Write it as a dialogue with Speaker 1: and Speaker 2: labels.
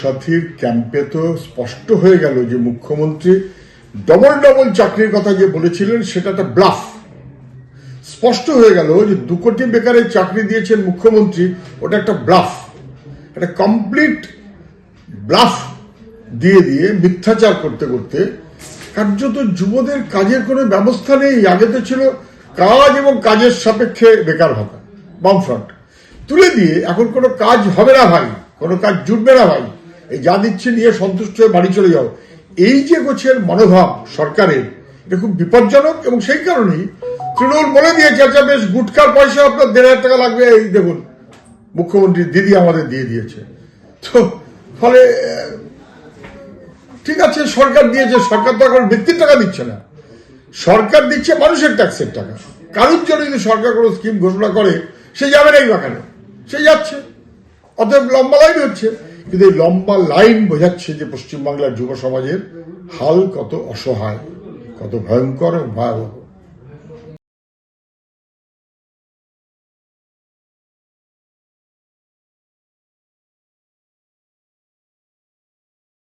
Speaker 1: সাথীর ক্যাম্পে তো স্পষ্ট হয়ে গেল যে মুখ্যমন্ত্রী ডবল ডবল চাকরির কথা যে বলেছিলেন সেটা একটা ব্লাফ। স্পষ্ট হয়ে গেল যে 2 কোটি বেকারের চাকরি দিয়েছেন মুখ্যমন্ত্রী, ওটা একটা ব্লাফ, একটা কমপ্লিট ব্লাফ দিয়ে দিয়ে মিথ্যাচার করতে করতে কার্যত যুবদের কাজের কোনো ব্যবস্থা নেই। আগে তো ছিল কাজ এবং কাজের সাপেক্ষে বেকার ভাতা, বামফ্রন্ট তুলে দিয়ে এখন কোনো কাজ হবে না ভাই, কোনো কাজ জুটবে না ভাই, এই যা দিচ্ছে নিয়ে সন্তুষ্ট হয়ে বাড়ি চলে যাও, এই যে গোছের মনোভাব সরকারের, এটা খুব বিপজ্জনক। এবং সেই কারণেই তৃণমূল বলে দিয়েছে, আচ্ছা বেশ গুটকার পয়সা আপনার 1,500 টাকা লাগবে, এই দেখুন মুখ্যমন্ত্রী দিদি আমাদের দিয়ে দিয়েছে। তো ফলে ঠিক আছে, সরকার দিয়েছে, সরকার তো এখন ব্যক্তির টাকা দিচ্ছে না, সরকার দিচ্ছে মানুষের ট্যাক্সের টাকা। কারোর জন্য যদি সরকার কোনো স্কিম ঘোষণা করে সে যাবে না, এই বাগানে সে যাচ্ছে, অতএব লম্বা লাইন হচ্ছে। কিন্তু এই লম্বা লাইন বোঝাচ্ছে যে পশ্চিমবাংলার যুব সমাজের হাল কত অসহায়, কত ভয়ঙ্কর ও ভয়াবহ।